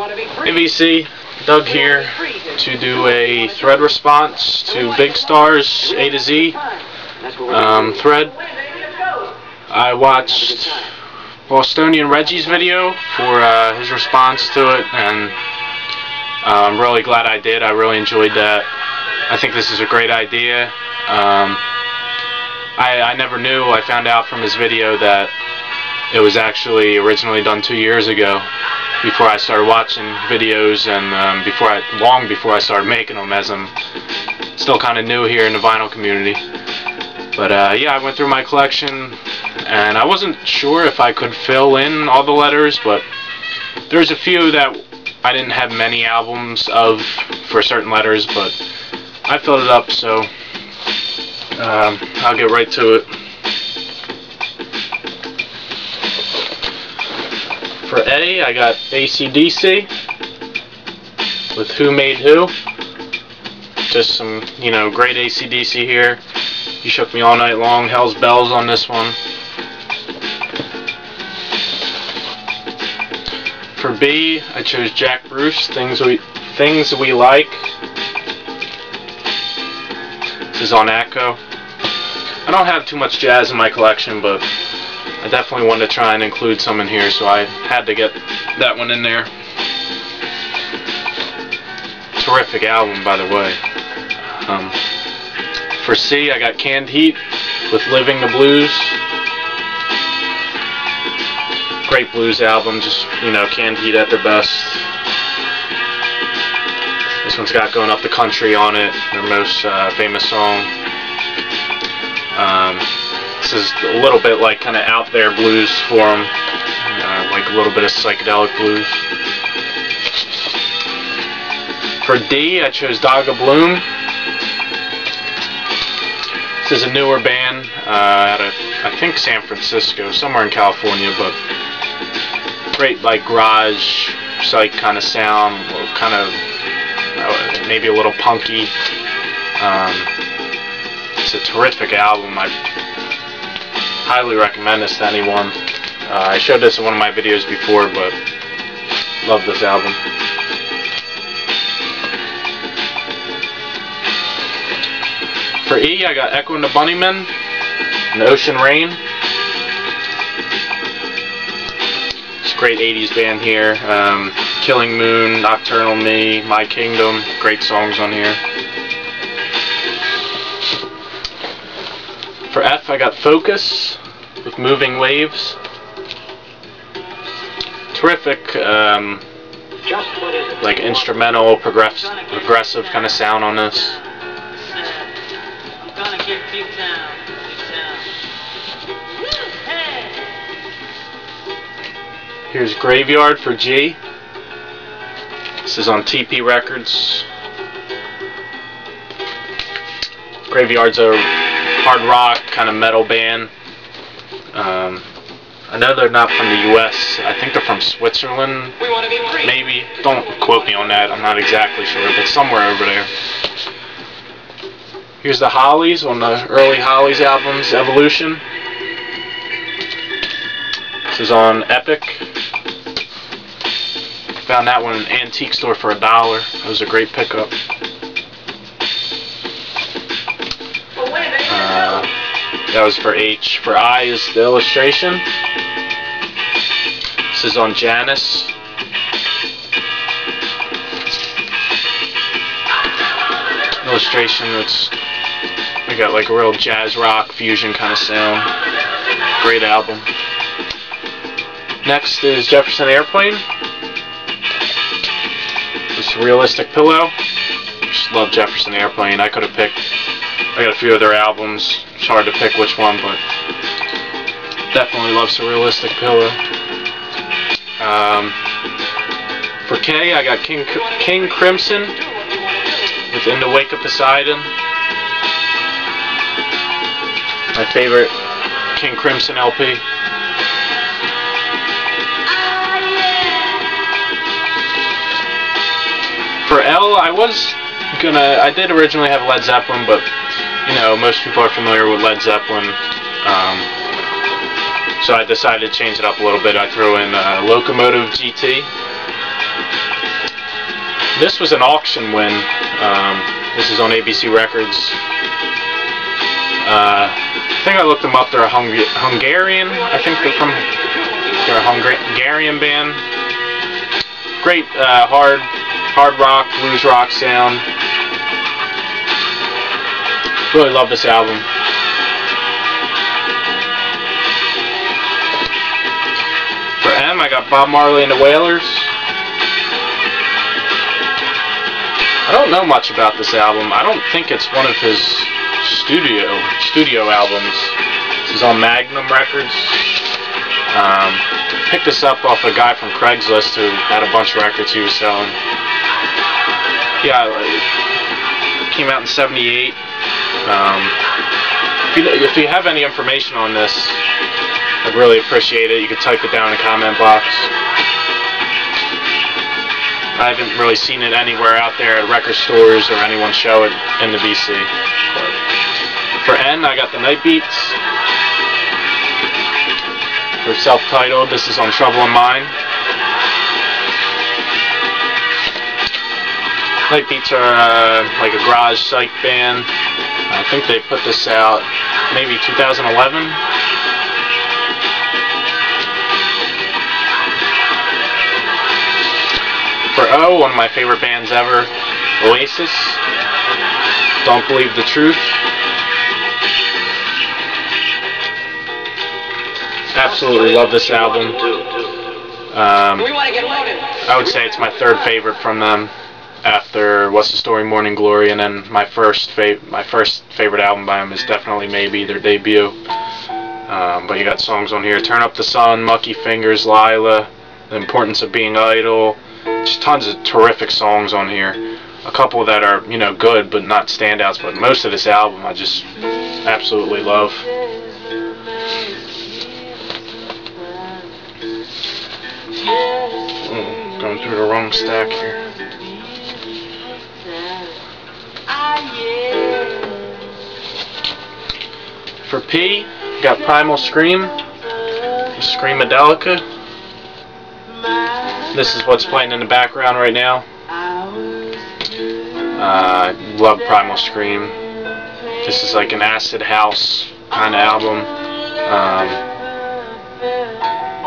ABC, Doug here to do a thread response to Bigstar's A to Z thread. I watched Bostonian Reggie's video for his response to it, and I'm really glad I did. I really enjoyed that. I think this is a great idea. I never knew. I found out from his video that it was actually originally done 2 years ago, before I started watching videos, and long before I started making them, as I'm still kind of new here in the vinyl community. But yeah, I went through my collection, and I wasn't sure if I could fill in all the letters, but there's a few that I didn't have many albums of for certain letters, but I filled it up, so I'll get right to it. For A, I got AC/DC with Who Made Who. Just some, great AC/DC here. You Shook Me All Night Long, Hell's Bells on this one. For B, I chose Jack Bruce, Things We Like. This is on Echo. I don't have too much jazz in my collection, but I definitely wanted to try and include some in here, so I had to get that one in there. Terrific album, by the way. For C, I got Canned Heat with Living the Blues. Great blues album, just, Canned Heat at their best. This one's got Going Up the Country on it, their most famous song. This is a little bit like kind of out there blues for them, like a little bit of psychedelic blues. For D, I chose Daga Bloom. This is a newer band out of, I think, San Francisco, somewhere in California, but great, like, garage psych kind of sound, kind of maybe a little punky. It's a terrific album. I highly recommend this to anyone. I showed this in one of my videos before, but love this album. For E, I got Echo and the Bunnymen and Ocean Rain. It's a great 80s band here. Killing Moon, Nocturnal Me, My Kingdom, great songs on here. For F, I got Focus with Moving Waves. Terrific, like instrumental, progressive kind of sound on this. Here's Graveyard for G. This is on TP Records. Graveyard's a hard rock kind of metal band. I know they're not from the US. I think they're from Switzerland, maybe. Don't quote me on that. I'm not exactly sure, but somewhere over there. Here's the Hollies on the early Hollies albums, Evolution. This is on Epic. Found that one in an antique store for $1. That was a great pickup. That was for H. For I is the Illustration. This is on Janus. Illustration, we got like a real jazz rock fusion kind of sound. Great album. Next is Jefferson Airplane. This Realistic Pillow. Just love Jefferson Airplane. I could have picked, I got a few of their albums. It's hard to pick which one, but definitely love Surrealistic Pillow. For K, I got King Crimson with In the Wake of Poseidon. My favorite King Crimson LP. For L, I did originally have Led Zeppelin, but most people are familiar with Led Zeppelin, so I decided to change it up a little bit. I threw in Locomotive GT. This was an auction win. This is on ABC Records. I think I looked them up. They're a Hungarian. I think they're a Hungarian band. Great hard rock, blues rock sound. Really love this album. For M, I got Bob Marley and the Wailers. I don't know much about this album. I don't think it's one of his studio albums. This is on Magnum Records. Picked this up off a guy from Craigslist who had a bunch of records he was selling. Yeah, it came out in '78. If you have any information on this, I'd really appreciate it. You could type it down in the comment box. I haven't really seen it anywhere out there at record stores or anyone show it in the BC. But for N, I got the Night Beats. For self-titled, this is on Trouble in Mind. Night Beats are like a garage psych band. I think they put this out maybe 2011. For O, one of my favorite bands ever, Oasis, Don't Believe the Truth. Absolutely love this album. I would say it's my third favorite from them, after What's the Story, Morning Glory, and then my first favorite album by them is definitely Maybe, their debut. But you got songs on here: Turn Up the Sun, Mucky Fingers, Lila, The Importance of Being Idle. Just tons of terrific songs on here. A couple that are, you know, good but not standouts, but most of this album I just absolutely love. Going through the wrong stack here. For P, got Primal Scream, Screamadelica. This is what's playing in the background right now. Love Primal Scream. This is like an acid house kind of album.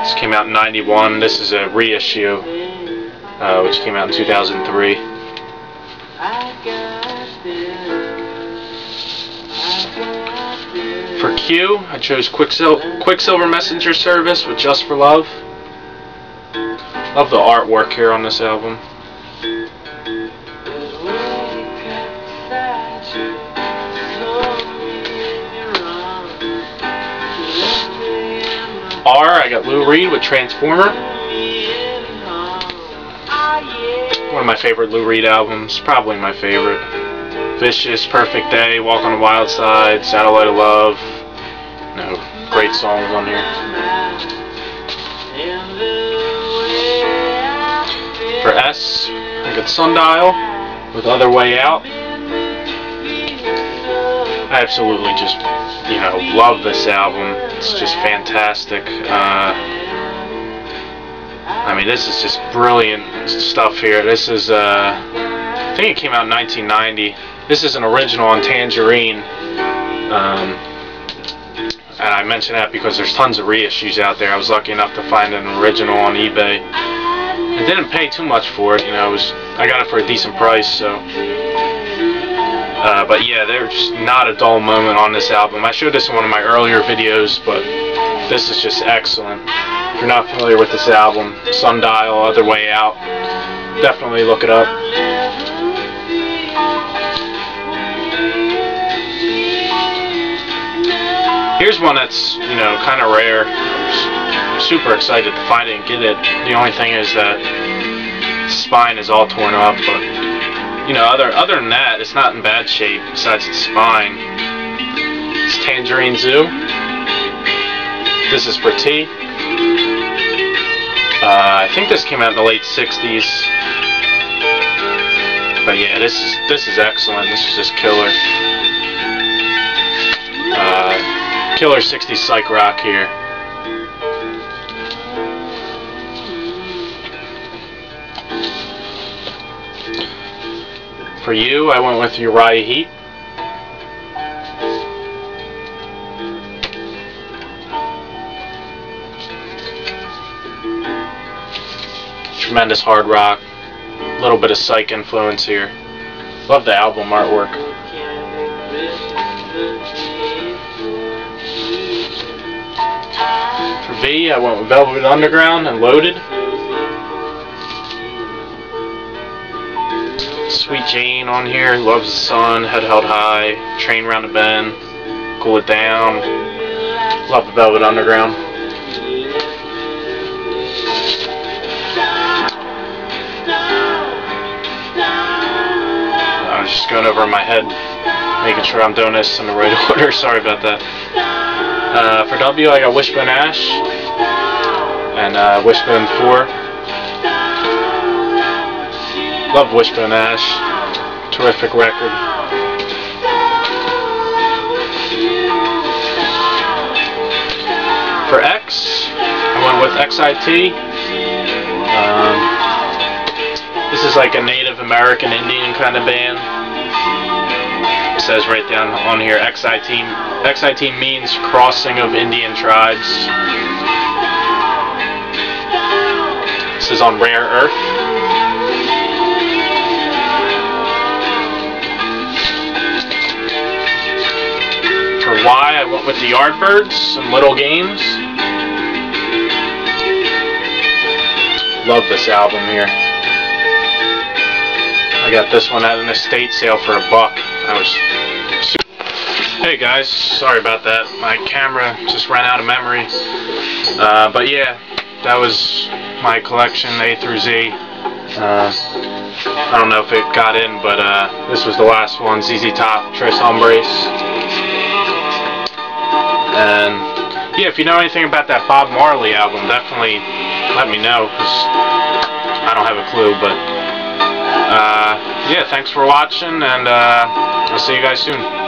This came out in '91. This is a reissue, which came out in 2003. For Q, I chose Quicksilver Messenger Service with Just for Love. Love the artwork here on this album. R, I got Lou Reed with Transformer. One of my favorite Lou Reed albums, probably my favorite. Vicious, Perfect Day, Walk on the Wild Side, Satellite of Love. No, great songs on here. For S, I got Sundial with Other Way Out. I absolutely just, you know, love this album. It's just fantastic. I mean, this is just brilliant stuff here. This is, I think it came out in 1990. This is an original on Tangerine. And I mention that because there's tons of reissues out there. I was lucky enough to find an original on eBay. I didn't pay too much for it, you know. I got it for a decent price, so. But yeah, there's just not a dull moment on this album. I showed this in one of my earlier videos, but this is just excellent. If you're not familiar with this album, Sundial, Other Way Out, definitely look it up. Here's one that's, you know, kind of rare. I'm super excited to find it and get it. The only thing is that the spine is all torn up, but you know, other than that, it's not in bad shape besides its spine. It's Tangerine Zoo. This is for T. I think this came out in the late '60s. But yeah, this is excellent. This is just killer. Killer 60s psych rock here. For You, I went with Uriah Heep. Tremendous hard rock, a little bit of psych influence here. Love the album artwork. For V, I went with Velvet Underground and Loaded. Sweet Jane on here, Loves the Sun, Head Held High, Train Round the Bend, Cool It Down. Love the Velvet Underground. I was just going over in my head, making sure I'm doing this in the right order. Sorry about that. For W, I got Wishbone Ash and Wishbone 4. Love Wishbone Ash. Terrific record. For X, I went with XIT. This is like a Native American Indian kind of band. It says right down on here, XIT. XIT means Crossing of Indian Tribes. This is on Rare Earth. For Y, I went with the Yardbirds and Little Games. Love this album here. I got this one at an estate sale for $1. Hey guys, sorry about that. My camera just ran out of memory. But yeah, that was my collection A through Z. I don't know if it got in, but this was the last one. ZZ Top, Tres Hombres. And yeah, if you know anything about that Bob Marley album, definitely let me know, because I don't have a clue. But yeah, thanks for watching, and I'll see you guys soon.